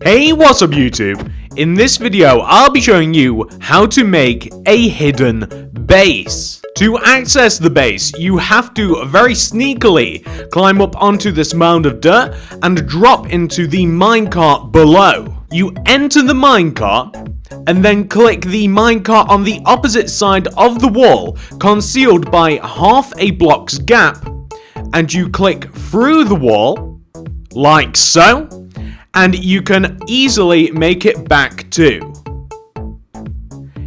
Hey, what's up YouTube? In this video, I'll be showing you how to make a hidden base. To access the base, you have to very sneakily climb up onto this mound of dirt and drop into the minecart below. You enter the minecart and then click the minecart on the opposite side of the wall, concealed by half a block's gap, and you click through the wall, like so. And you can easily make it back too.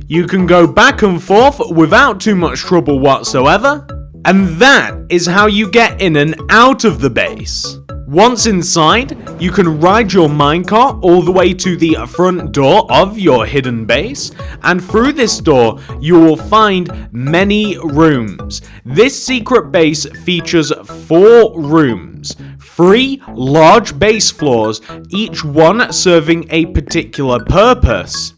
You can go back and forth without too much trouble whatsoever, and that is how you get in and out of the base. Once inside, you can ride your minecart all the way to the front door of your hidden base, and through this door you will find many rooms. This secret base features 4 rooms. 3 large base floors, each one serving a particular purpose.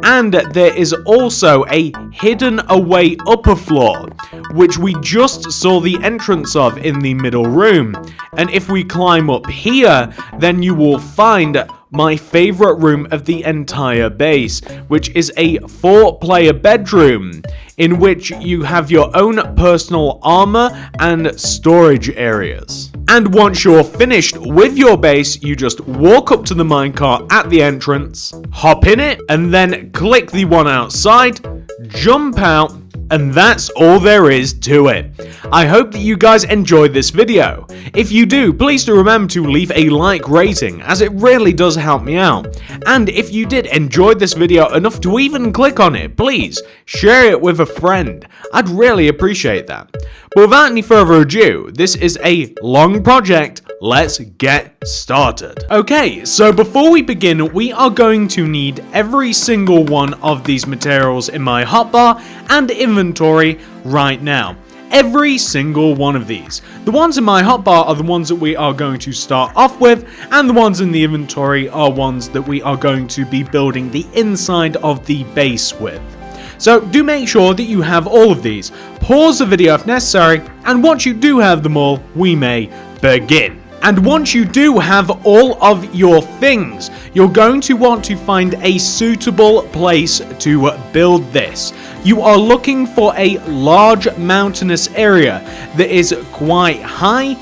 And there is also a hidden away upper floor, which we just saw the entrance of in the middle room. And if we climb up here, then you will find my favorite room of the entire base, which is a 4-player bedroom, in which you have your own personal armor and storage areas. And once you're finished with your base, you just walk up to the minecart at the entrance, hop in it, and then click the one outside, jump out, and that's all there is to it. I hope that you guys enjoyed this video. If you do, please do remember to leave a like rating, as it really does help me out. And if you did enjoy this video enough to even click on it, please share it with a friend. I'd really appreciate that. But without any further ado, this is a long project. Let's get started. Okay, so before we begin, we are going to need every single one of these materials in my hotbar and inventory right now. Every single one of these. The ones in my hotbar are the ones that we are going to start off with, and the ones in the inventory are ones that we are going to be building the inside of the base with. So do make sure that you have all of these. Pause the video if necessary, and once you do have them all, we may begin. And once you do have all of your things, you're going to want to find a suitable place to build this. You are looking for a large mountainous area that is quite high,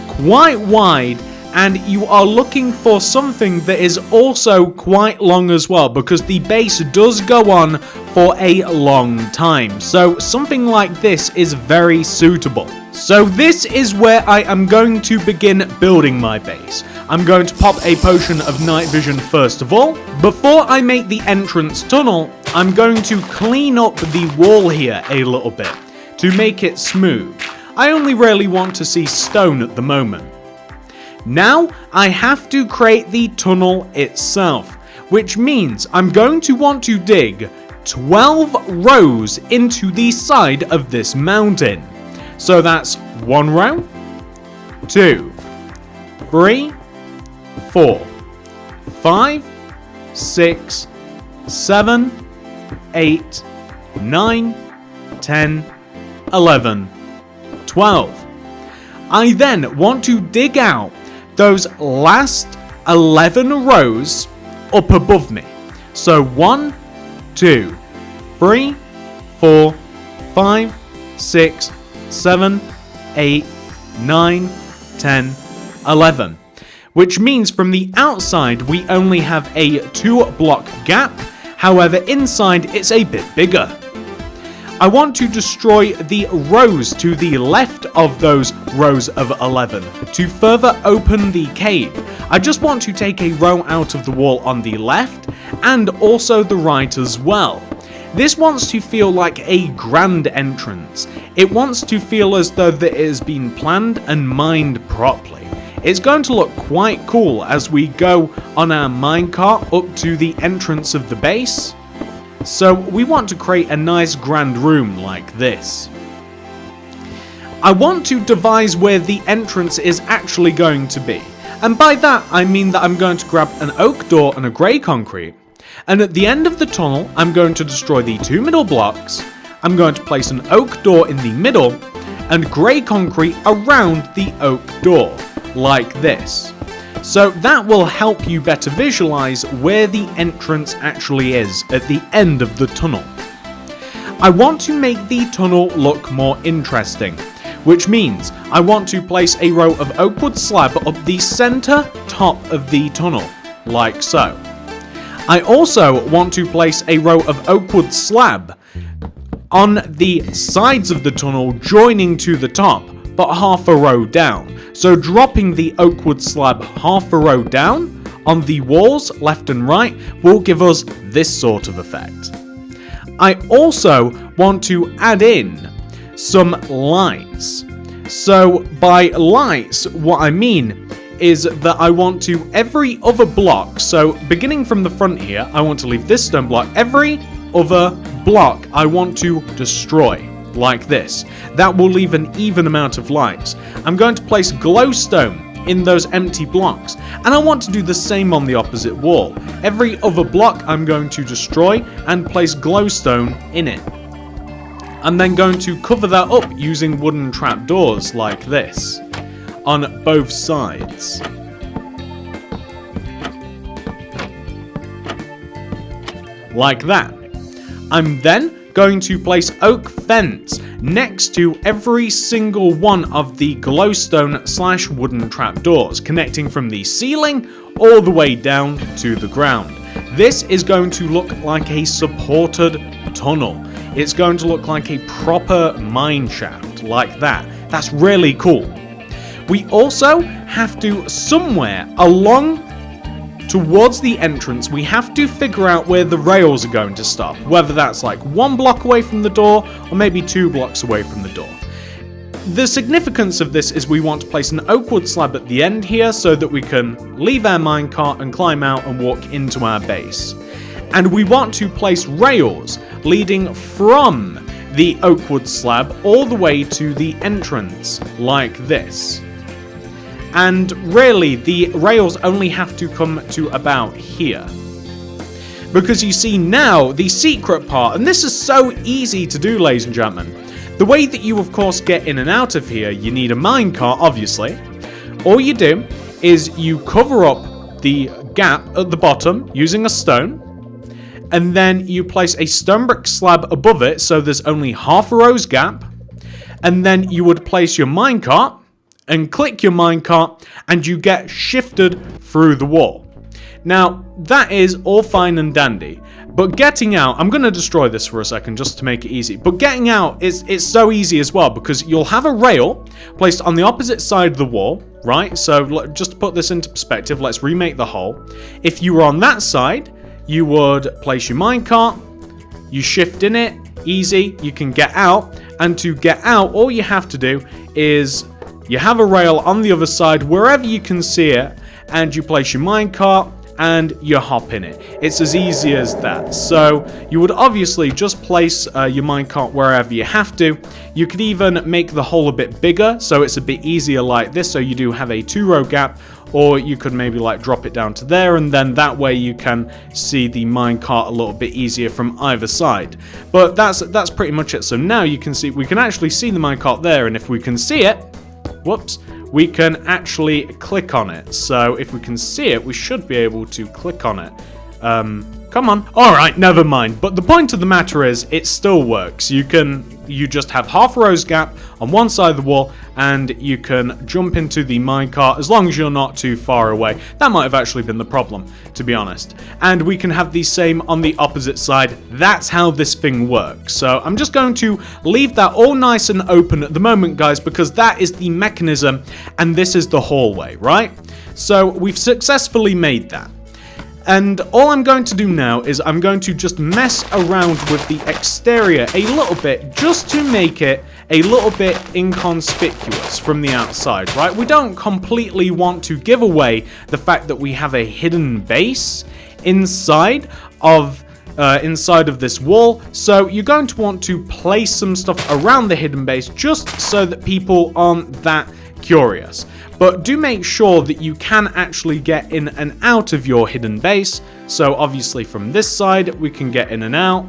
quite wide, and you are looking for something that is also quite long as well, because the base does go on for a long time. So something like this is very suitable. So this is where I am going to begin building my base. I'm going to pop a potion of night vision first of all. Before I make the entrance tunnel, I'm going to clean up the wall here a little bit to make it smooth. I only really want to see stone at the moment. Now I have to create the tunnel itself, which means I'm going to want to dig 12 rows into the side of this mountain. So that's 1 row, 2, 3, 4, 5, 6, 7, 8, 9, 10, 11, 12. I then want to dig out those last 11 rows up above me. So 1, 2, 3, 4, 5, 6, 7, 8, 9, 10, 11. Which means from the outside we only have a 2-block gap, however inside it's a bit bigger. I want to destroy the rows to the left of those rows of 11 to further open the cave. I just want to take a row out of the wall on the left and also the right as well. This wants to feel like a grand entrance. It wants to feel as though that it has been planned and mined properly. It's going to look quite cool as we go on our minecart up to the entrance of the base. So we want to create a nice grand room like this. I want to devise where the entrance is actually going to be. And by that I mean that I'm going to grab an oak door and a grey concrete. And at the end of the tunnel, I'm going to destroy the 2 middle blocks. I'm going to place an oak door in the middle and grey concrete around the oak door, like this. So that will help you better visualize where the entrance actually is at the end of the tunnel. I want to make the tunnel look more interesting, which means I want to place a row of oak wood slab up the center top of the tunnel, like so. I also want to place a row of oak wood slab on the sides of the tunnel joining to the top, but half a row down. So dropping the oak wood slab half a row down on the walls left and right will give us this sort of effect. I also want to add in some lights. So by lights, what I mean is that I want to, every other block, so beginning from the front here, I want to leave this stone block, every other block I want to destroy, like this. That will leave an even amount of lights. I'm going to place glowstone in those empty blocks, and I want to do the same on the opposite wall. Every other block I'm going to destroy and place glowstone in it. I'm then going to cover that up using wooden trapdoors like this on both sides. Like that. I'm then going to place oak fence next to every single one of the glowstone / wooden trapdoors, connecting from the ceiling all the way down to the ground. This is going to look like a supported tunnel. It's going to look like a proper mine shaft, like that. That's really cool. We also have to, somewhere along towards the entrance, we have to figure out where the rails are going to stop. Whether that's like 1 block away from the door, or maybe 2 blocks away from the door. The significance of this is we want to place an oak wood slab at the end here so that we can leave our minecart and climb out and walk into our base. And we want to place rails leading from the oak wood slab all the way to the entrance, like this. And really, the rails only have to come to about here. Because you see now, the secret part, and this is so easy to do, ladies and gentlemen. The way that you, of course, get in and out of here, you need a minecart, obviously. All you do is you cover up the gap at the bottom using a stone. And then you place a stone brick slab above it, so there's only half a row's gap. And then you would place your minecart and click your minecart, and you get shifted through the wall. Now, that is all fine and dandy, but getting out, I'm going to destroy this for a second just to make it easy, but getting out, it's so easy as well, because you'll have a rail placed on the opposite side of the wall, right? So just to put this into perspective, let's remake the hole. If you were on that side, you would place your minecart, you shift in it, easy, you can get out, and to get out, all you have to do is you have a rail on the other side wherever you can see it, and you place your minecart and you hop in it. It's as easy as that. So you would obviously just place your minecart wherever you have to. You could even make the hole a bit bigger so it's a bit easier like this, so you do have a 2-row gap, or you could maybe like drop it down to there, and then that way you can see the minecart a little bit easier from either side. But that's pretty much it. So now you can see, we can actually see the minecart there, and if we can see it, whoops, we can actually click on it. So if we can see it, we should be able to click on it. Come on. Alright, never mind. But the point of the matter is, it still works. You just have half a row's gap on one side of the wall, and you can jump into the minecart as long as you're not too far away. That might have actually been the problem, to be honest. And we can have the same on the opposite side. That's how this thing works. So I'm just going to leave that all nice and open at the moment, guys, because that is the mechanism, and this is the hallway, right? So we've successfully made that. And all I'm going to do now is I'm going to just mess around with the exterior a little bit, just to make it a little bit inconspicuous from the outside, right? We don't completely want to give away the fact that we have a hidden base inside of this wall, so you're going to want to place some stuff around the hidden base just so that people aren't that curious. But do make sure that you can actually get in and out of your hidden base. So obviously from this side we can get in and out.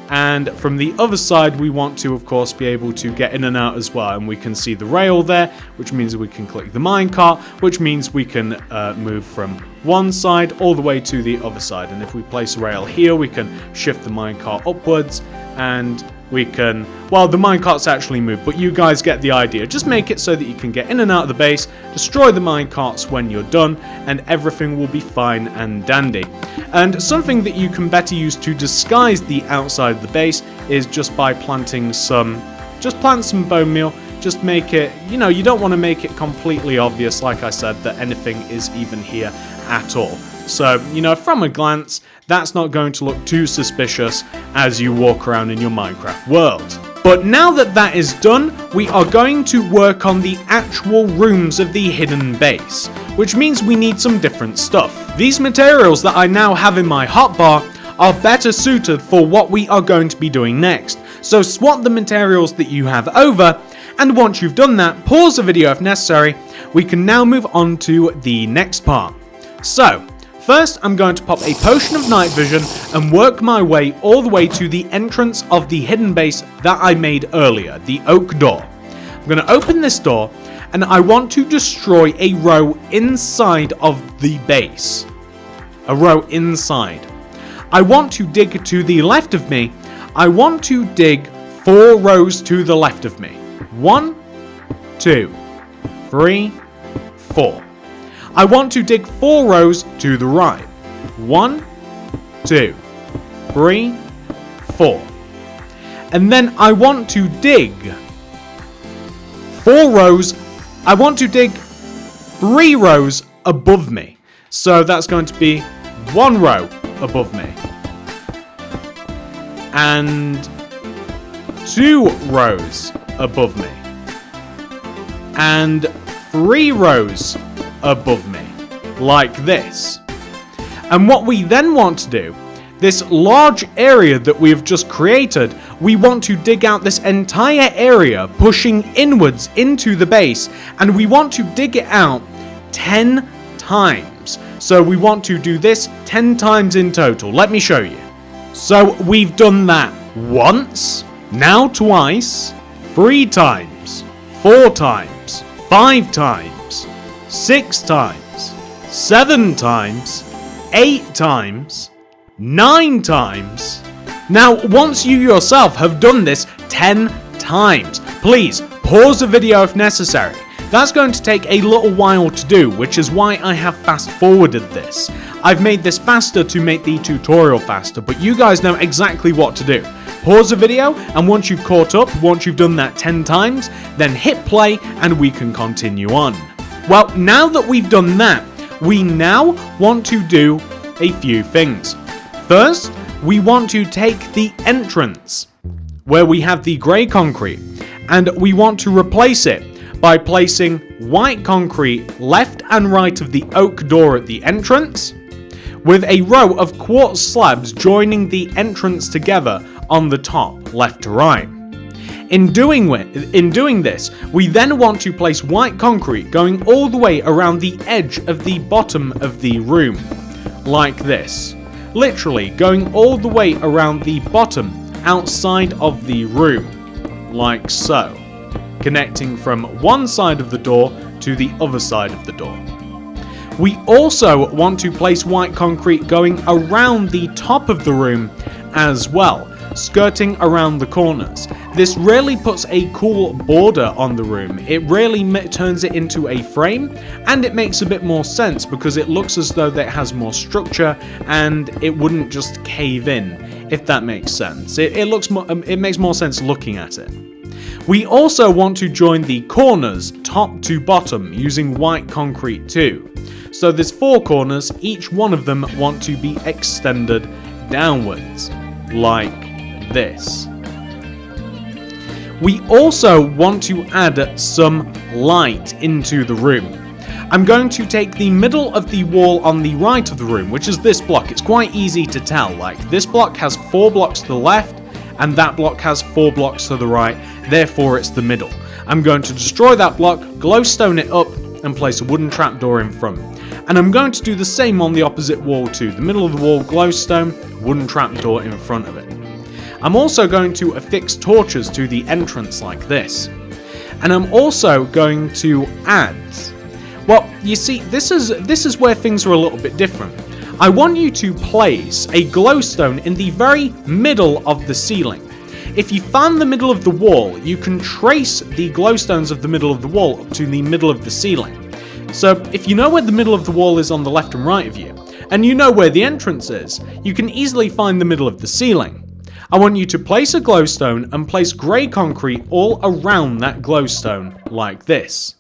And from the other side, we want to, of course, be able to get in and out as well. And we can see the rail there, which means we can click the minecart, which means we can move from one side all the way to the other side. And if we place a rail here, we can shift the minecart upwards, and we can, well, the minecarts actually move, but you guys get the idea. Just make it so that you can get in and out of the base, destroy the minecarts when you're done, and everything will be fine and dandy. And something that you can better use to disguise the outside of the base is just by planting some, just plant some bone meal. Just make it, you know, you don't want to make it completely obvious, like I said, that anything is even here at all. So, you know, from a glance, that's not going to look too suspicious as you walk around in your Minecraft world. But now that that is done, we are going to work on the actual rooms of the hidden base, which means we need some different stuff. These materials that I now have in my hotbar are better suited for what we are going to be doing next. So swap the materials that you have over, and once you've done that, pause the video if necessary. We can now move on to the next part. So, first, I'm going to pop a potion of night vision and work my way all the way to the entrance of the hidden base that I made earlier, the oak door. I'm going to open this door, and I want to destroy a row inside of the base. A row inside. I want to dig to the left of me. I want to dig 4 rows to the left of me. 1, 2, 3, 4. I want to dig 4 rows to the right. 1, 2, 3, 4. And then I want to dig 4 rows. I want to dig 3 rows above me. So that's going to be 1 row above me. And 2 rows above me. And 3 rows above me, like this. And what we then want to do, this large area that we've just created, we want to dig out this entire area, pushing inwards into the base, and we want to dig it out 10 times. So we want to do this 10 times in total. Let me show you. So we've done that once, now twice, 3 times, 4 times, 5 times, 6 times, 7 times, 8 times, 9 times. Now, once you yourself have done this 10 times, please pause the video if necessary. That's going to take a little while to do, which is why I have fast forwarded this. I've made this faster to make the tutorial faster, but you guys know exactly what to do. Pause the video, and once you've caught up, once you've done that 10 times, then hit play and we can continue on. Well, now that we've done that, we now want to do a few things. First, we want to take the entrance, where we have the grey concrete, and we want to replace it by placing white concrete left and right of the oak door at the entrance, with a row of quartz slabs joining the entrance together on the top, left to right. In doing this, we then want to place white concrete going all the way around the edge of the bottom of the room, like this. Literally going all the way around the bottom outside of the room, like so. Connecting from one side of the door to the other side of the door. We also want to place white concrete going around the top of the room as well, skirting around the corners. This really puts a cool border on the room. It really turns it into a frame, and it makes a bit more sense because it looks as though that it has more structure and it wouldn't just cave in, if that makes sense. It makes more sense looking at it. We also want to join the corners top to bottom using white concrete too. So there's 4 corners, each one of them want to be extended downwards, like this. We also want to add some light into the room. I'm going to take the middle of the wall on the right of the room, which is this block. It's quite easy to tell, like this block has 4 blocks to the left, and that block has 4 blocks to the right, therefore it's the middle. I'm going to destroy that block, glowstone it up, and place a wooden trapdoor in front. And I'm going to do the same on the opposite wall too. The middle of the wall, glowstone, wooden trapdoor in front of it. I'm also going to affix torches to the entrance like this. And I'm also going to add... Well, you see, this is where things are a little bit different. I want you to place a glowstone in the very middle of the ceiling. If you find the middle of the wall, you can trace the glowstones of the middle of the wall up to the middle of the ceiling. So if you know where the middle of the wall is on the left and right of you, and you know where the entrance is, you can easily find the middle of the ceiling. I want you to place a glowstone and place grey concrete all around that glowstone like this.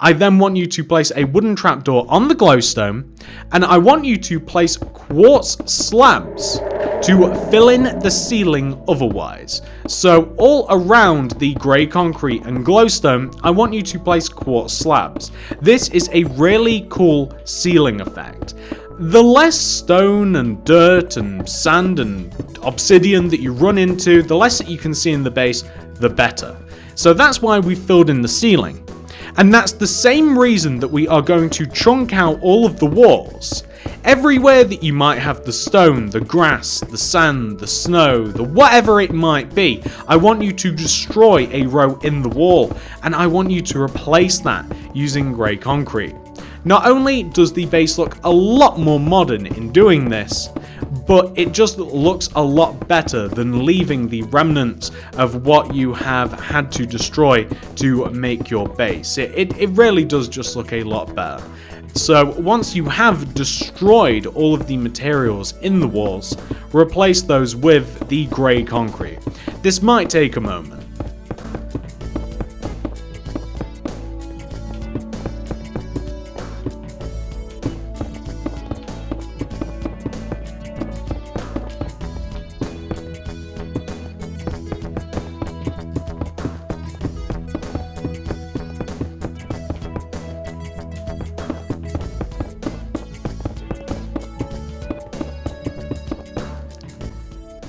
I then want you to place a wooden trapdoor on the glowstone, and I want you to place quartz slabs to fill in the ceiling otherwise. So all around the grey concrete and glowstone, I want you to place quartz slabs. This is a really cool ceiling effect. The less stone and dirt and sand and obsidian that you run into, the less that you can see in the base, the better. So that's why we filled in the ceiling. And that's the same reason that we are going to chunk out all of the walls. Everywhere that you might have the stone, the grass, the sand, the snow, the whatever it might be, I want you to destroy a row in the wall, and I want you to replace that using grey concrete. Not only does the base look a lot more modern in doing this, but it just looks a lot better than leaving the remnants of what you have had to destroy to make your base. It really does just look a lot better. So once you have destroyed all of the materials in the walls, replace those with the grey concrete. This might take a moment.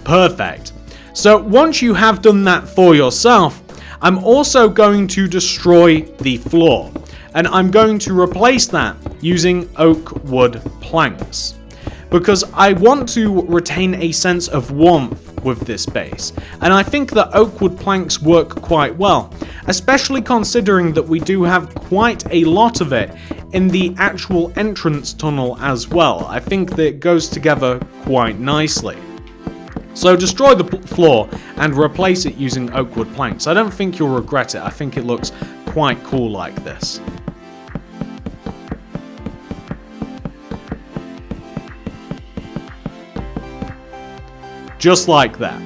Perfect. So once you have done that for yourself, I'm also going to destroy the floor, and I'm going to replace that using oak wood planks, because I want to retain a sense of warmth with this base, and I think that oak wood planks work quite well, especially considering that we do have quite a lot of it in the actual entrance tunnel as well. I think that it goes together quite nicely. So destroy the floor and replace it using oak wood planks. I don't think you'll regret it. I think it looks quite cool like this. Just like that.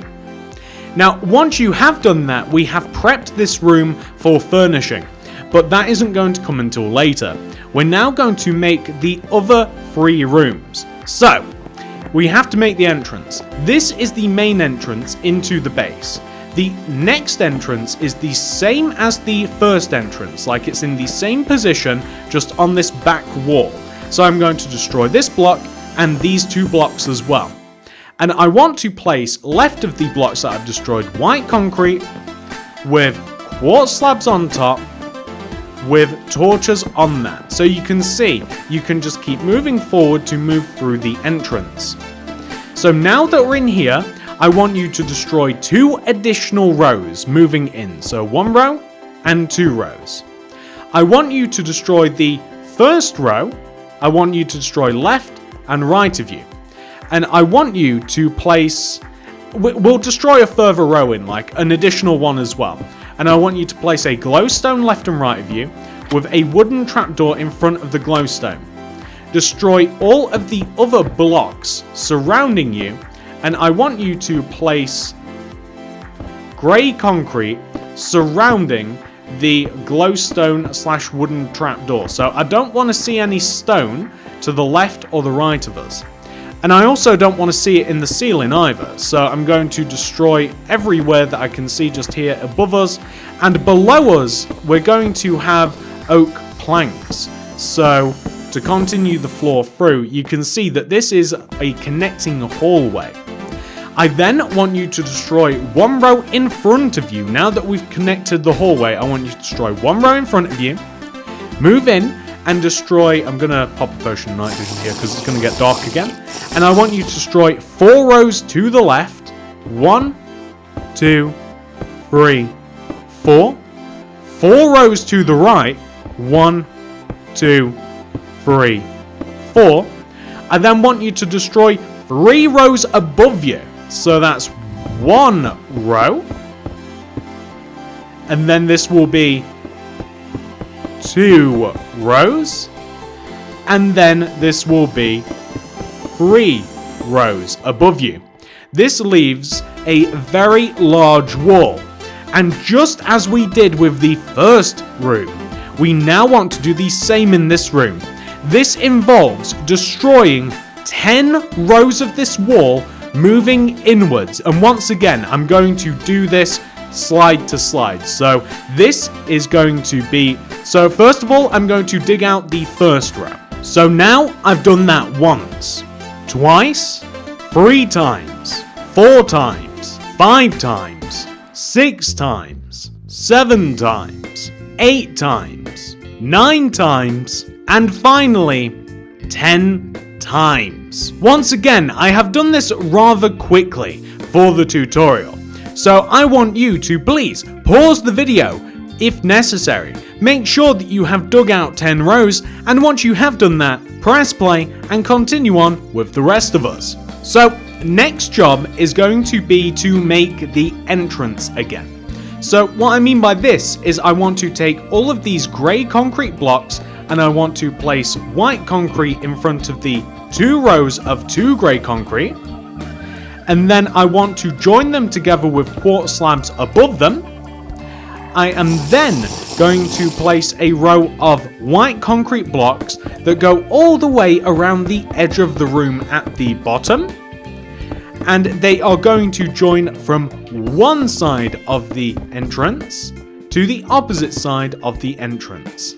Now, once you have done that, we have prepped this room for furnishing, but that isn't going to come until later. We're now going to make the other 3 rooms. So, we have to make the entrance. This is the main entrance into the base. The next entrance is the same as the first entrance, like it's in the same position, just on this back wall. So I'm going to destroy this block and these 2 blocks as well. And I want to place left of the blocks that I've destroyed white concrete with quartz slabs on top with torches on that. So you can see, you can just keep moving forward to move through the entrance. So now that we're in here, I want you to destroy 2 additional rows moving in. So 1 row and 2 rows. I want you to destroy the first row. I want you to destroy left and right of you. And I want you to place... We'll destroy a further row in, like an additional one as well. And I want you to place a glowstone left and right of you with a wooden trapdoor in front of the glowstone. Destroy all of the other blocks surrounding you, and I want you to place grey concrete surrounding the glowstone / wooden trapdoor. So I don't want to see any stone to the left or the right of us. And I also don't want to see it in the ceiling either, so I'm going to destroy everywhere that I can see just here above us. And below us, we're going to have oak planks. So to continue the floor through, you can see that this is a connecting hallway. I then want you to destroy 1 row in front of you. Now that we've connected the hallway, I want you to destroy 1 row in front of you, move in, and destroy... I'm going to pop a potion of night vision here because it's going to get dark again. And I want you to destroy 4 rows to the left 1, 2, 3, 4. 4 rows to the right. 1, 2, 3, 4. I then want you to destroy 3 rows above you. So that's 1 row. And then this will be 2 rows. And then this will be 3 rows above you. This leaves a very large wall. And just as we did with the first room, we now want to do the same in this room. This involves destroying 10 rows of this wall, moving inwards. And once again, I'm going to do this slide to slide. So this is going to be... So first of all, I'm going to dig out the first row. So now I've done that once, twice, 3 times, 4 times, 5 times, 6 times, 7 times, 8 times, 9 times, and finally 10 times. Once again, I have done this rather quickly for the tutorial, so I want you to please pause the video if necessary. Make sure that you have dug out 10 rows, and once you have done that, press play and continue on with the rest of us. So, next job is going to be to make the entrance again. So what I mean by this is I want to take all of these grey concrete blocks and I want to place white concrete in front of the 2 rows of 2 grey concrete, and then I want to join them together with quartz slabs above them. I am then going to place a row of white concrete blocks that go all the way around the edge of the room at the bottom, and they are going to join from one side of the entrance to the opposite side of the entrance.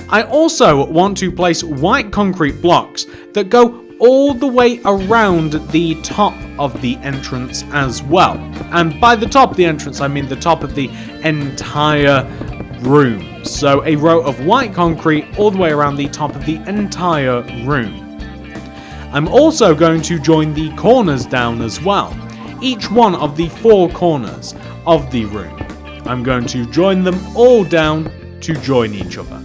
I also want to place white concrete blocks that go all the way around the top of the entrance as well. And by the top of the entrance, I mean the top of the entire room. So a row of white concrete all the way around the top of the entire room. I'm also going to join the corners down as well. Each one of the 4 corners of the room. I'm going to join them all down to join each other.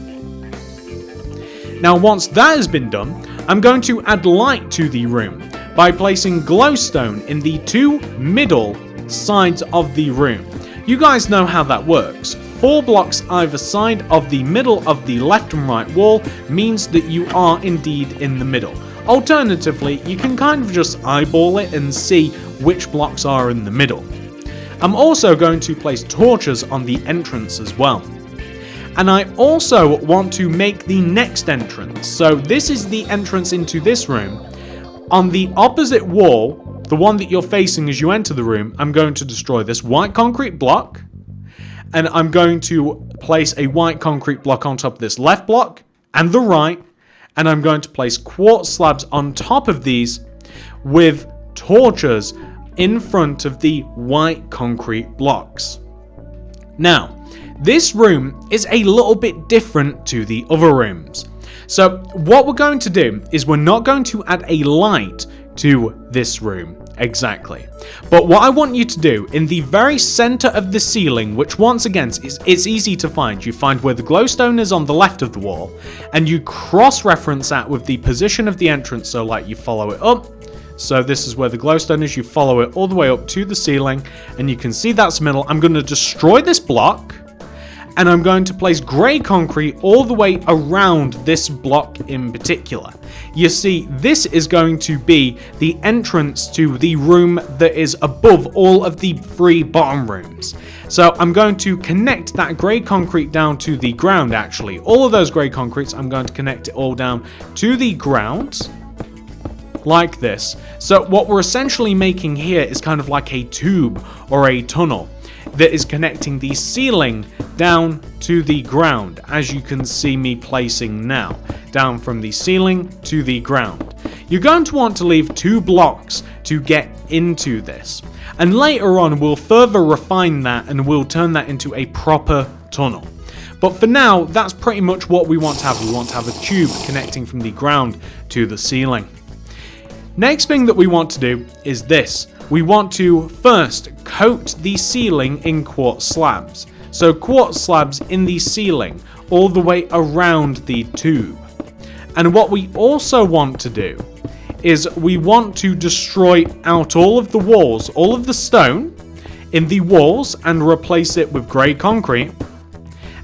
Now once that has been done, I'm going to add light to the room by placing glowstone in the 2 middle sides of the room. You guys know how that works. 4 blocks either side of the middle of the left and right wall means that you are indeed in the middle. Alternatively, you can kind of just eyeball it and see which blocks are in the middle. I'm also going to place torches on the entrance as well. And I also want to make the next entrance. So this is the entrance into this room. On the opposite wall, the one that you're facing as you enter the room, I'm going to destroy this white concrete block. And I'm going to place a white concrete block on top of this left block and the right. And I'm going to place quartz slabs on top of these with torches in front of the white concrete blocks. Now, this room is a little bit different to the other rooms. So what we're going to do is we're not going to add a light to this room exactly. But what I want you to do in the very center of the ceiling, which once again it's easy to find. You find where the glowstone is on the left of the wall and you cross-reference that with the position of the entrance. So like you follow it up. So this is where the glowstone is. You follow it all the way up to the ceiling and you can see that's middle. I'm going to destroy this block. And I'm going to place grey concrete all the way around this block in particular. You see, this is going to be the entrance to the room that is above all of the 3 bottom rooms. So I'm going to connect that grey concrete down to the ground actually. All of those grey concretes, I'm going to connect it all down to the ground. Like this. So what we're essentially making here is kind of like a tube or a tunnel that is connecting the ceiling down to the ground, as you can see me placing now, down from the ceiling to the ground. You're going to want to leave 2 blocks to get into this, and later on we'll further refine that and we'll turn that into a proper tunnel. But for now, that's pretty much what we want to have. We want to have a tube connecting from the ground to the ceiling. Next thing that we want to do is this. we want to first coat the ceiling in quartz slabs. So quartz slabs in the ceiling all the way around the tube. And what we also want to do is we want to destroy out all of the walls, all of the stone in the walls, and replace it with grey concrete.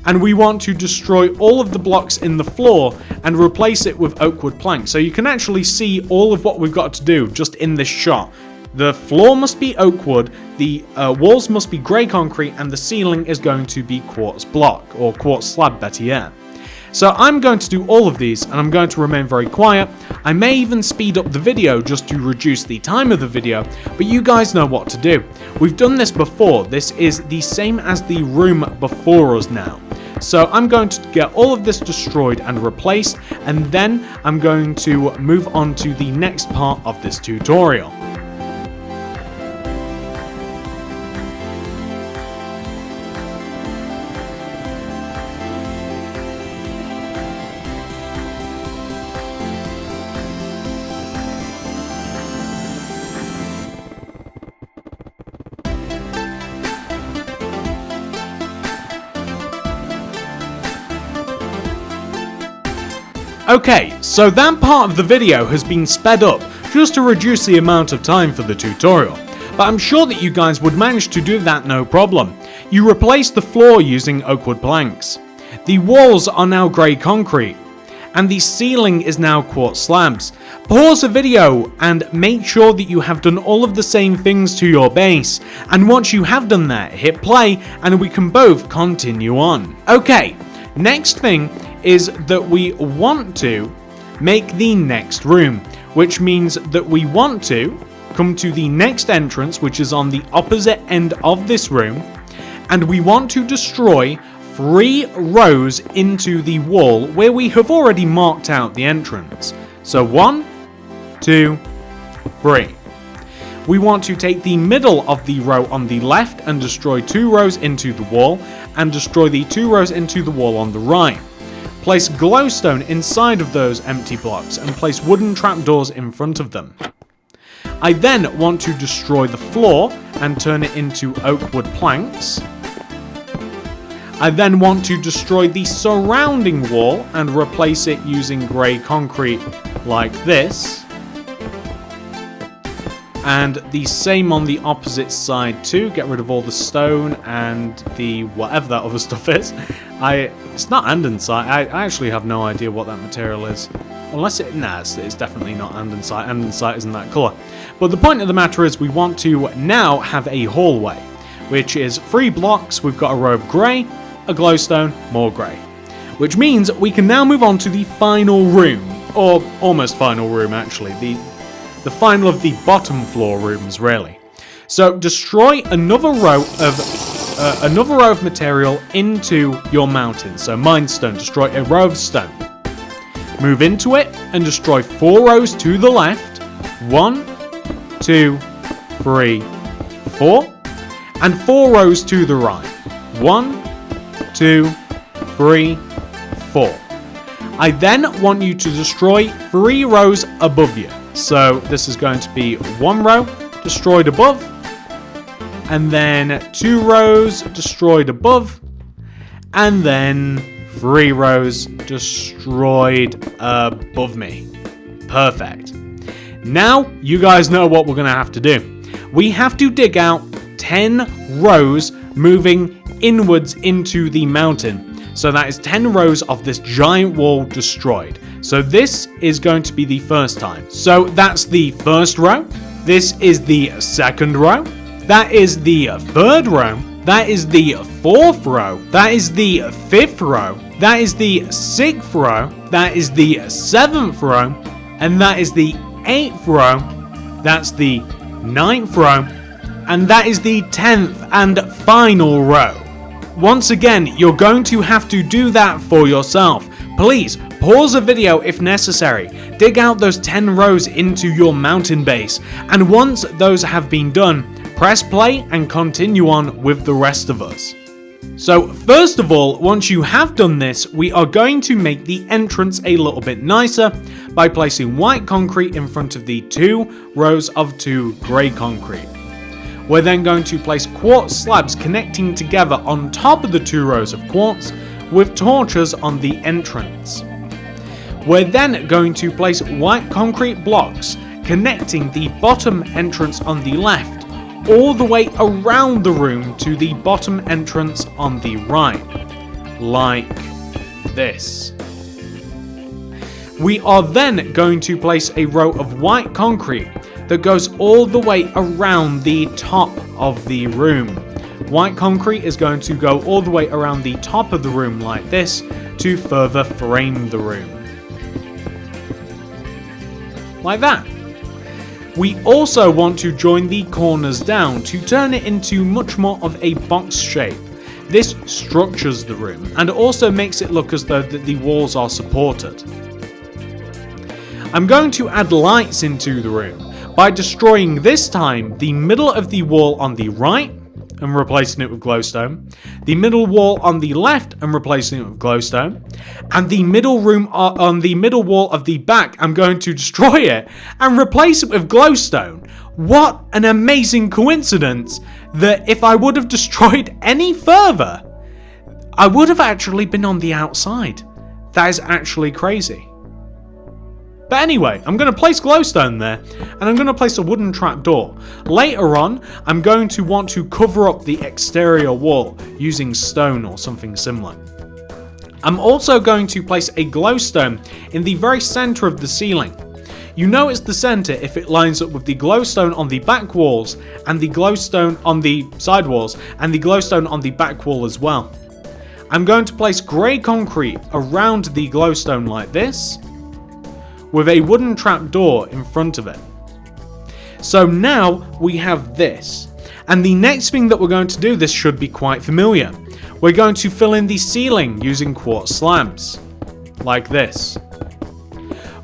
And we want to destroy all of the blocks in the floor and replace it with oak wood planks. So you can actually see all of what we've got to do just in this shot. The floor must be oak wood, the walls must be grey concrete, and the ceiling is going to be quartz block, or quartz slab, better yet. So I'm going to do all of these, and I'm going to remain very quiet. I may even speed up the video just to reduce the time of the video, but you guys know what to do. We've done this before. This is the same as the room before us now. So I'm going to get all of this destroyed and replaced, and then I'm going to move on to the next part of this tutorial. Okay, so that part of the video has been sped up just to reduce the amount of time for the tutorial, but I'm sure that you guys would manage to do that no problem. You replace the floor using oak wood planks. The walls are now grey concrete, and the ceiling is now quartz slabs. Pause the video and make sure that you have done all of the same things to your base, and once you have done that, hit play and we can both continue on. Okay, next thing is that we want to make the next room, which means that we want to come to the next entrance, which is on the opposite end of this room, and we want to destroy 3 rows into the wall where we have already marked out the entrance. So 1, 2, 3. We want to take the middle of the row on the left and destroy 2 rows into the wall, and destroy the 2 rows into the wall on the right. Place glowstone inside of those empty blocks and place wooden trapdoors in front of them. I then want to destroy the floor and turn it into oak wood planks. I then want to destroy the surrounding wall and replace it using grey concrete like this. And the same on the opposite side too. Get rid of all the stone and the whatever that other stuff is. It's not andesite. I actually have no idea what that material is. Unless it's definitely not andesite. Andesite isn't that colour. But the point of the matter is we want to now have a hallway, which is 3 blocks. We've got a row of grey, a glowstone, more grey. Which means we can now move on to the final room, or almost final room actually. The final of the bottom floor rooms, really. So destroy another row of material into your mountain. So minestone, destroy a row of stone. Move into it and destroy 4 rows to the left. 1, 2, 3, 4, and 4 rows to the right. 1, 2, 3, 4. I then want you to destroy 3 rows above you. So this is going to be 1 row destroyed above, and then 2 rows destroyed above, and then 3 rows destroyed above me. Perfect. Now you guys know what we're going to have to do. We have to dig out 10 rows moving inwards into the mountain. So that is 10 rows of this giant wall destroyed. So this is going to be the first time. So that's the first row. This is the second row. That is the third row. That is the fourth row. That is the fifth row. That is the sixth row. That is the seventh row. And that is the 8th row. That's the 9th row. And that is the 10th and final row. Once again, you're going to have to do that for yourself. Please, pause the video if necessary. Dig out those 10 rows into your mountain base. And once those have been done, press play and continue on with the rest of us. So first of all, once you have done this, we are going to make the entrance a little bit nicer by placing white concrete in front of the 2 rows of 2 grey concrete. We're then going to place quartz slabs connecting together on top of the 2 rows of quartz with torches on the entrance. We're then going to place white concrete blocks connecting the bottom entrance on the left all the way around the room to the bottom entrance on the right, like this. We are then going to place a row of white concrete that goes all the way around the top of the room. White concrete is going to go all the way around the top of the room like this to further frame the room. Like that. We also want to join the corners down to turn it into much more of a box shape. This structures the room and also makes it look as though the walls are supported. I'm going to add lights into the room by destroying this time the middle of the wall on the right and replacing it with glowstone, the middle wall on the left and replacing it with glowstone, and the middle room on the middle wall of the back, I'm going to destroy it and replace it with glowstone. What an amazing coincidence that if I would have destroyed any further, I would have actually been on the outside. That is actually crazy. But anyway, I'm going to place glowstone there, and I'm going to place a wooden trapdoor. Later on, I'm going to want to cover up the exterior wall using stone or something similar. I'm also going to place a glowstone in the very center of the ceiling. You know it's the center if it lines up with the glowstone on the back walls and the glowstone on the side walls and the glowstone on the back wall as well. I'm going to place grey concrete around the glowstone like this, with a wooden trapdoor in front of it. So now we have this. And the next thing that we're going to do, this should be quite familiar. We're going to fill in the ceiling using quartz slabs, like this.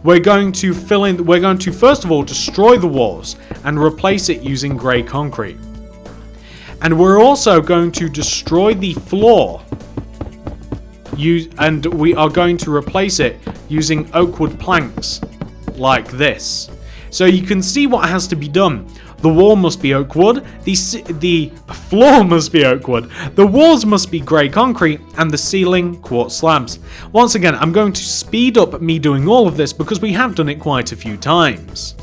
We're going to first of all destroy the walls and replace it using grey concrete. And we're also going to destroy the floor and we are going to replace it using oak wood planks, like this. So you can see what has to be done. The wall must be oak wood, the floor must be oak wood, the walls must be grey concrete, and the ceiling quartz slabs. Once again, I'm going to speed up me doing all of this because we have done it quite a few times.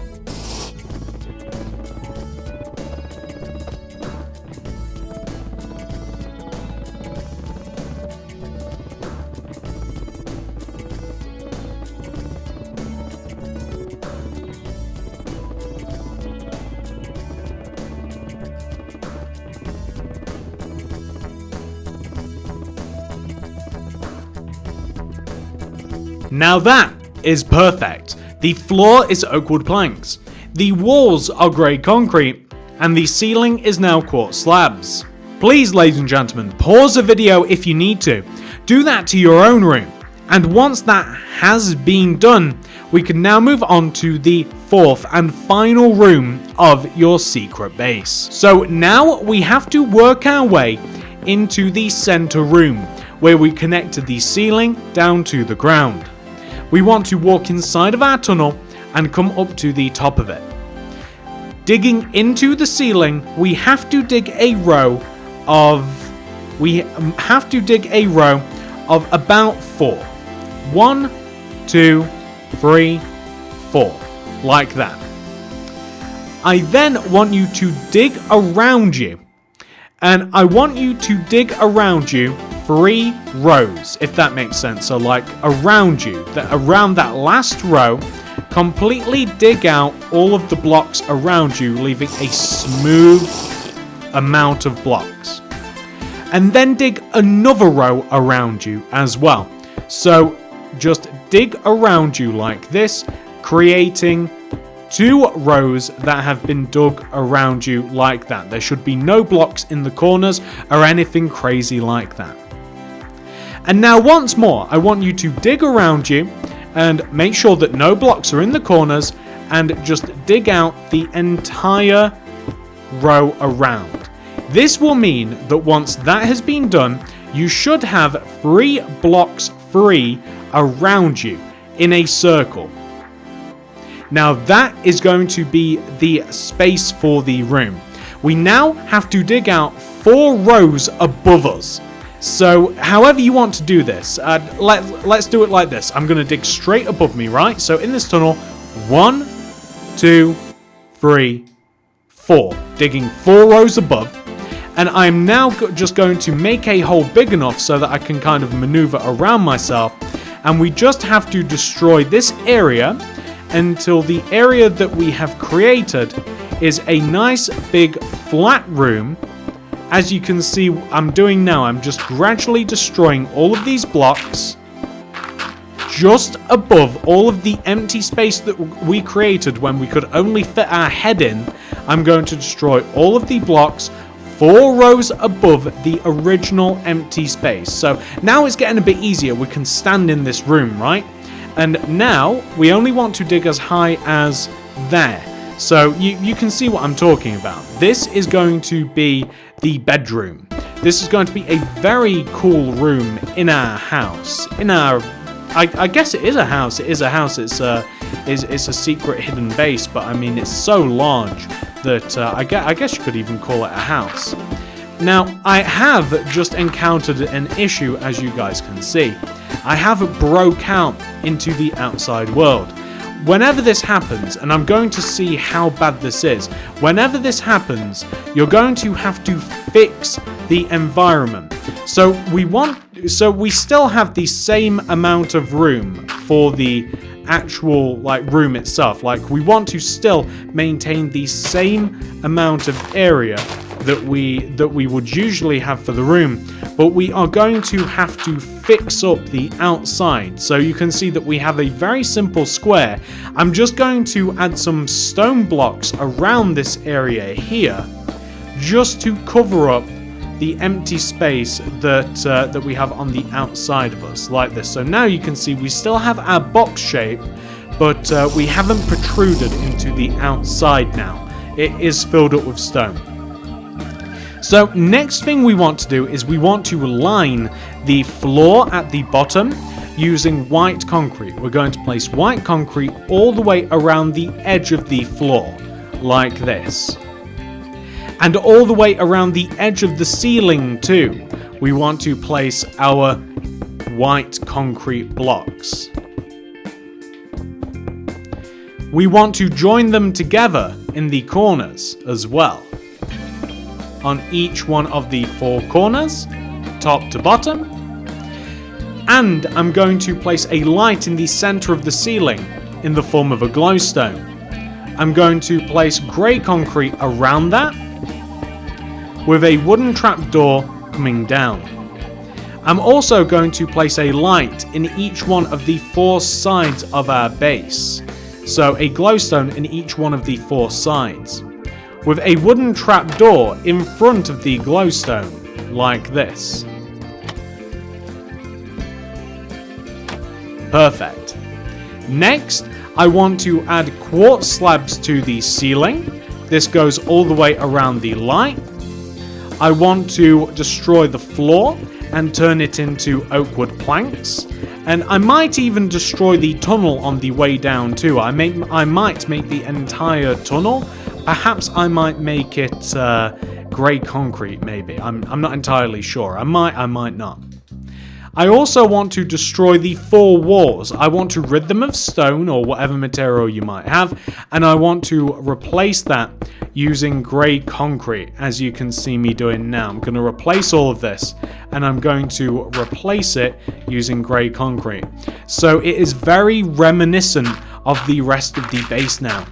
Now that is perfect. The floor is oak wood planks, the walls are grey concrete, and the ceiling is now quartz slabs. Please, ladies and gentlemen, pause the video if you need to. Do that to your own room. And once that has been done, we can now move on to the fourth and final room of your secret base. So now we have to work our way into the center room, where we connected the ceiling down to the ground. We want to walk inside of our tunnel and come up to the top of it. Digging into the ceiling, we have to dig a row of about 4. 1, 2, 3, 4, like that. I then want you to dig around you, and I want you to dig around you 3 rows, if that makes sense. So like around you, around that last row, completely dig out all of the blocks around you, leaving a smooth amount of blocks. And then dig another row around you as well. So just dig around you like this, creating 2 rows that have been dug around you like that. There should be no blocks in the corners or anything crazy like that. And now once more, I want you to dig around you and make sure that no blocks are in the corners and just dig out the entire row around. This will mean that once that has been done, you should have 3 blocks free around you in a circle. Now that is going to be the space for the room. we now have to dig out 4 rows above us. So however you want to do this, let's do it like this. I'm going to dig straight above me, right? So in this tunnel, 1, 2, 3, 4. Digging 4 rows above. And I'm now just going to make a hole big enough so that I can kind of maneuver around myself. And we just have to destroy this area until the area that we have created is a nice big flat room. As you can see I'm doing now, I'm just gradually destroying all of these blocks just above all of the empty space that we created when we could only fit our head in. I'm going to destroy all of the blocks 4 rows above the original empty space. So now it's getting a bit easier. We can stand in this room, right? And now we only want to dig as high as there. So you can see what I'm talking about. This is going to be the bedroom. This is going to be a very cool room in our house. I guess it is a house. It is a house. It's a secret hidden base, but I mean it's so large that I guess you could even call it a house. Now I have just encountered an issue, as you guys can see. I have broke out into the outside world. Whenever this happens, and I'm going to see how bad this is, whenever this happens, you're going to have to fix the environment. So we still have the same amount of room for the actual room itself. We want to still maintain the same amount of area that we would usually have for the room, but we are going to have to fix up the outside. So you can see that we have a very simple square. I'm just going to add some stone blocks around this area here just to cover up the empty space that we have on the outside of us, like this. So now you can see we still have our box shape, but we haven't protruded into the outside now. It is filled up with stone. So next thing we want to do is we want to line the floor at the bottom using white concrete. We're going to place white concrete all the way around the edge of the floor, like this. And all the way around the edge of the ceiling too. We want to place our white concrete blocks. We want to join them together in the corners as well. On each one of the 4 corners, top to bottom. And I'm going to place a light in the center of the ceiling in the form of a glowstone. I'm going to place grey concrete around that with a wooden trapdoor coming down. I'm also going to place a light in each one of the 4 sides of our base. So a glowstone in each one of the 4 sides, with a wooden trapdoor in front of the glowstone, like this. Perfect. Next, I want to add quartz slabs to the ceiling. This goes all the way around the light. I want to destroy the floor and turn it into oak wood planks. And I might even destroy the tunnel on the way down too. I might make the entire tunnel. Perhaps I might make it grey concrete, maybe. I'm not entirely sure. I might not. I also want to destroy the 4 walls. I want to rid them of stone or whatever material you might have, and I want to replace that using grey concrete, as you can see me doing now. I'm going to replace all of this, and I'm going to replace it using grey concrete. So it is very reminiscent of the rest of the base now.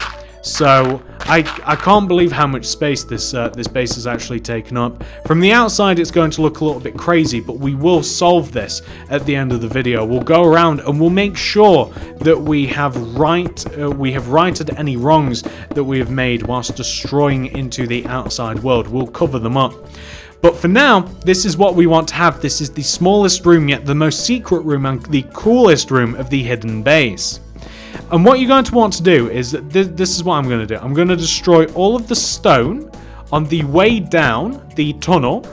So I can't believe how much space this base has actually taken up. From the outside it's going to look a little bit crazy, but we will solve this at the end of the video. We'll go around and we'll make sure that we have righted any wrongs that we have made whilst destroying into the outside world. We'll cover them up. But for now, this is what we want to have. This is the smallest room yet the most secret room and the coolest room of the hidden base. And what you're going to want to do is, this is what I'm going to do. I'm going to destroy all of the stone on the way down the tunnel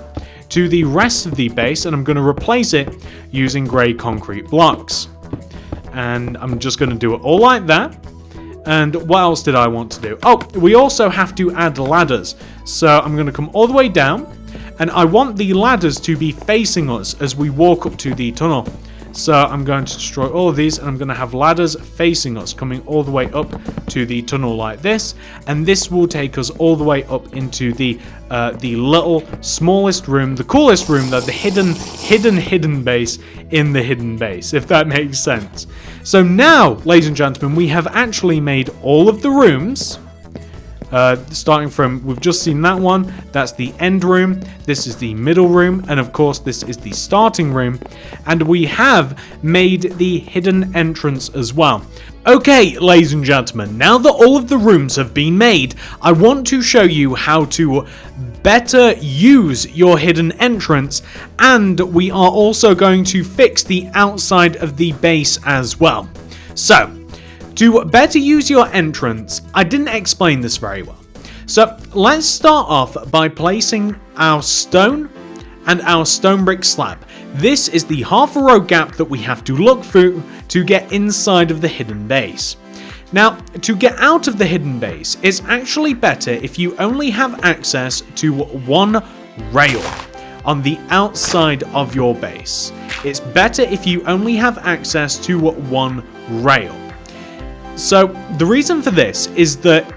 to the rest of the base, and I'm going to replace it using grey concrete blocks. And I'm just going to do it all like that. And what else did I want to do? Oh, we also have to add ladders. So I'm going to come all the way down, and I want the ladders to be facing us as we walk up to the tunnel. So I'm going to destroy all of these, and I'm going to have ladders facing us, coming all the way up to the tunnel like this. And this will take us all the way up into the little, smallest room, the coolest room, the hidden base in the hidden base, if that makes sense. So now, ladies and gentlemen, we have actually made all of the rooms. Starting from, we've just seen that one, that's the end room, this is the middle room, and of course this is the starting room, and we have made the hidden entrance as well. Okay, ladies and gentlemen, now that all of the rooms have been made, I want to show you how to better use your hidden entrance, and we are also going to fix the outside of the base as well. So, to better use your entrance, I didn't explain this very well. So let's start off by placing our stone and our stone brick slab. This is the half a row gap that we have to look through to get inside of the hidden base. Now, to get out of the hidden base, it's actually better if you only have access to one rail on the outside of your base. It's better if you only have access to one rail. So the reason for this is that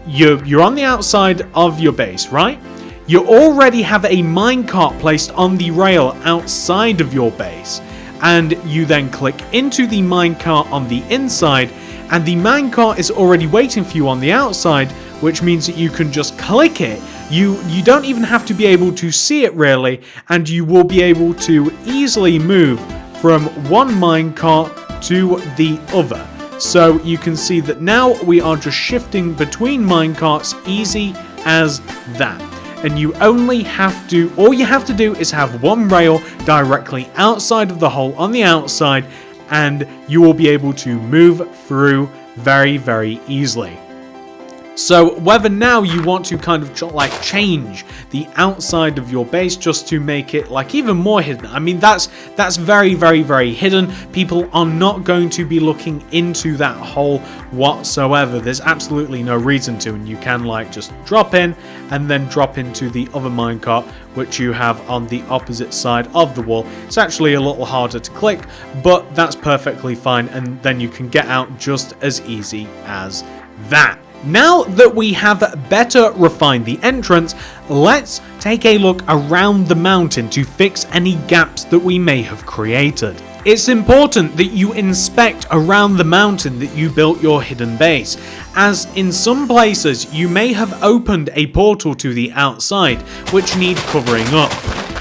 you're on the outside of your base, right? You already have a minecart placed on the rail outside of your base, and you then click into the minecart on the inside, and the minecart is already waiting for you on the outside, which means that you can just click it. You don't even have to be able to see it really, and you will be able to easily move from one minecart to the other. So you can see that now we are just shifting between minecarts easy as that. And you only have to, all you have to do is have one rail directly outside of the hole on the outside, and you will be able to move through very, very easily. So whether now you want to kind of like change the outside of your base just to make it like even more hidden. I mean, that's very, very, very hidden. People are not going to be looking into that hole whatsoever. There's absolutely no reason to, and you can like just drop in and then drop into the other minecart which you have on the opposite side of the wall. It's actually a little harder to click, but that's perfectly fine, and then you can get out just as easy as that. Now that we have better refined the entrance, let's take a look around the mountain to fix any gaps that we may have created. It's important that you inspect around the mountain that you built your hidden base, as in some places you may have opened a portal to the outside which need covering up.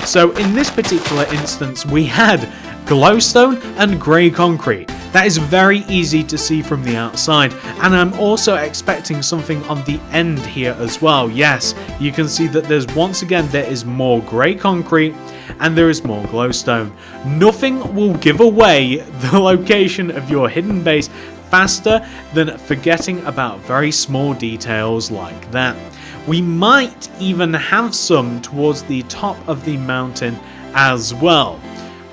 So in this particular instance we had glowstone and grey concrete. That is very easy to see from the outside, and I'm also expecting something on the end here as well. Yes, you can see that there is more grey concrete and there is more glowstone. Nothing will give away the location of your hidden base faster than forgetting about very small details like that. We might even have some towards the top of the mountain as well.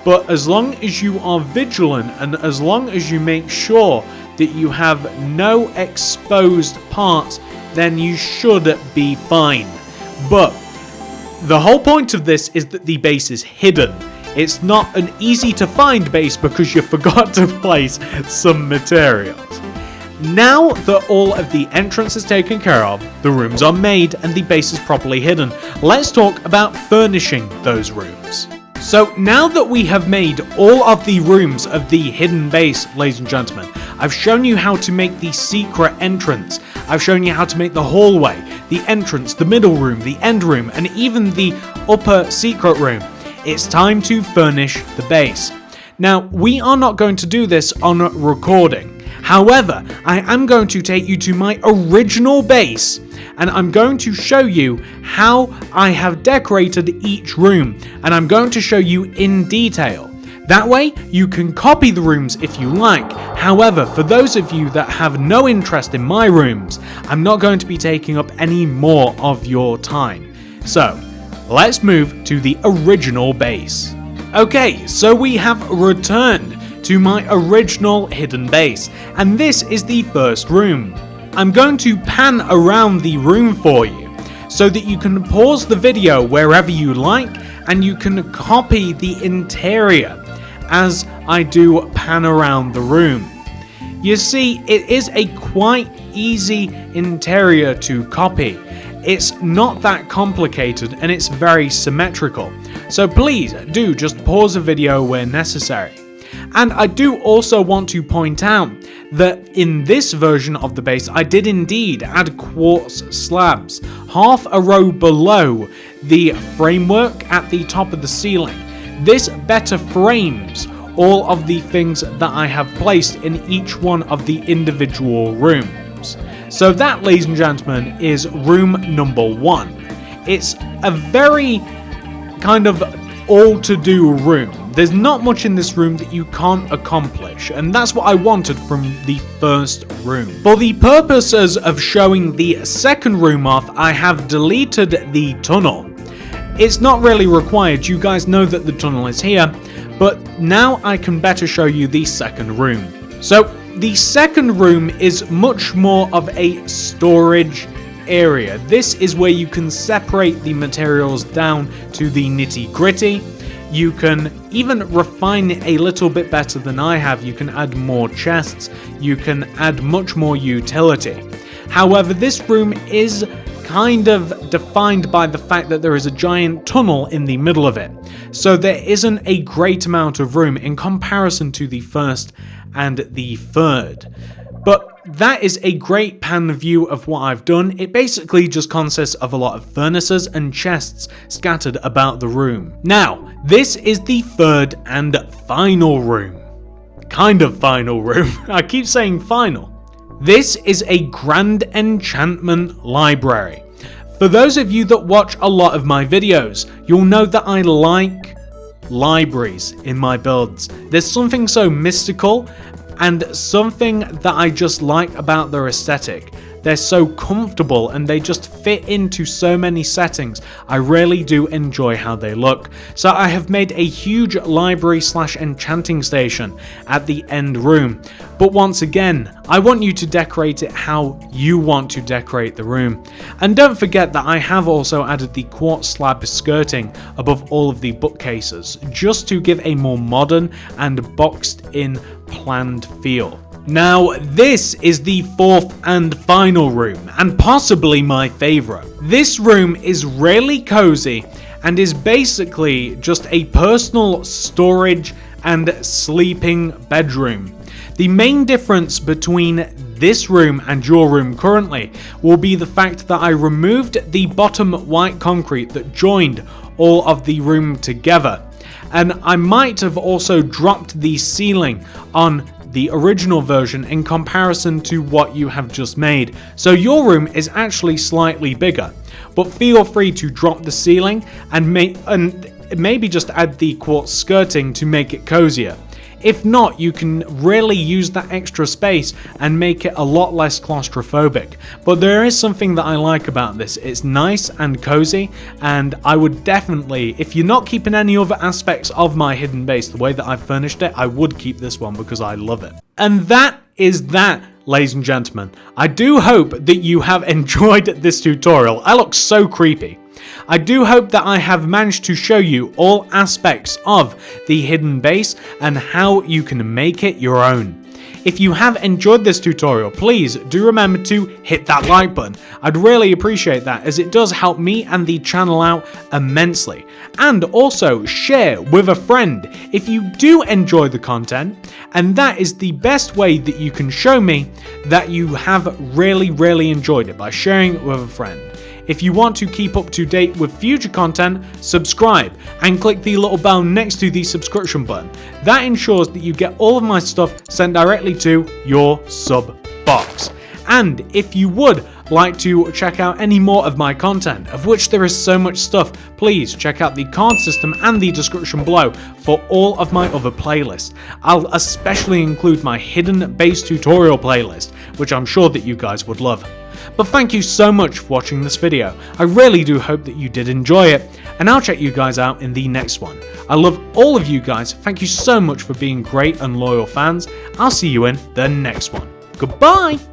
But as long as you are vigilant and as long as you make sure that you have no exposed parts, then you should be fine. But the whole point of this is that the base is hidden. It's not an easy to find base because you forgot to place some materials. Now that all of the entrance is taken care of, the rooms are made and the base is properly hidden, let's talk about furnishing those rooms. So now that we have made all of the rooms of the hidden base, ladies and gentlemen, I've shown you how to make the secret entrance. I've shown you how to make the hallway, the entrance, the middle room, the end room, and even the upper secret room. It's time to furnish the base. Now, we are not going to do this on recording. However, I am going to take you to my original base, and I'm going to show you how I have decorated each room, and I'm going to show you in detail. That way, you can copy the rooms if you like. However, for those of you that have no interest in my rooms, I'm not going to be taking up any more of your time. So, let's move to the original base. Okay, so we have returned to my original hidden base, and this is the first room. I'm going to pan around the room for you so that you can pause the video wherever you like and you can copy the interior as I do pan around the room. You see, it is a quite easy interior to copy. It's not that complicated and it's very symmetrical. So please do just pause the video where necessary. And I do also want to point out that in this version of the base I did indeed add quartz slabs, half a row below the framework at the top of the ceiling. This better frames all of the things that I have placed in each one of the individual rooms. So that, ladies and gentlemen, is room number 1. It's a very kind of all-to-do room. There's not much in this room that you can't accomplish, and that's what I wanted from the first room. For the purposes of showing the second room off, I have deleted the tunnel. It's not really required, you guys know that the tunnel is here, but now I can better show you the second room. So, the second room is much more of a storage area. This is where you can separate the materials down to the nitty-gritty. You can even refine it a little bit better than I have. You can add more chests. You can add much more utility. However, this room is kind of defined by the fact that there is a giant tunnel in the middle of it. So there isn't a great amount of room in comparison to the first and the third. But that is a great pan view of what I've done. It basically just consists of a lot of furnaces and chests scattered about the room. Now, this is the third and final room. Kind of final room. I keep saying final. This is a grand enchantment library. For those of you that watch a lot of my videos, you'll know that I like libraries in my builds. There's something so mystical and something that I just like about their aesthetic. They're so comfortable and they just fit into so many settings. I really do enjoy how they look. So I have made a huge library / enchanting station at the end room. But once again, I want you to decorate it how you want to decorate the room. And don't forget that I have also added the quartz slab skirting above all of the bookcases, just to give a more modern and boxed in planned feel. Now, this is the fourth and final room, and possibly my favourite. This room is really cozy and is basically just a personal storage and sleeping bedroom. The main difference between this room and your room currently will be the fact that I removed the bottom white concrete that joined all of the room together, and I might have also dropped the ceiling on the original version in comparison to what you have just made. So your room is actually slightly bigger, but feel free to drop the ceiling and maybe just add the quartz skirting to make it cozier. If not, you can really use that extra space and make it a lot less claustrophobic. But there is something that I like about this. It's nice and cozy, and I would definitely, if you're not keeping any other aspects of my hidden base the way that I've furnished it, I would keep this one because I love it. And that is that, ladies and gentlemen. I do hope that you have enjoyed this tutorial. I look so creepy. I do hope that I have managed to show you all aspects of the hidden base and how you can make it your own. If you have enjoyed this tutorial, please do remember to hit that like button. I'd really appreciate that, as it does help me and the channel out immensely. And also share with a friend if you do enjoy the content, and that is the best way that you can show me that you have really enjoyed it, by sharing it with a friend. If you want to keep up to date with future content, subscribe and click the little bell next to the subscription button. That ensures that you get all of my stuff sent directly to your sub box. And if you would like to check out any more of my content, of which there is so much stuff, please check out the card system and the description below for all of my other playlists. I'll especially include my hidden base tutorial playlist, which I'm sure that you guys would love. But thank you so much for watching this video. I really do hope that you did enjoy it, and I'll check you guys out in the next one. I love all of you guys. Thank you so much for being great and loyal fans. I'll see you in the next one. Goodbye!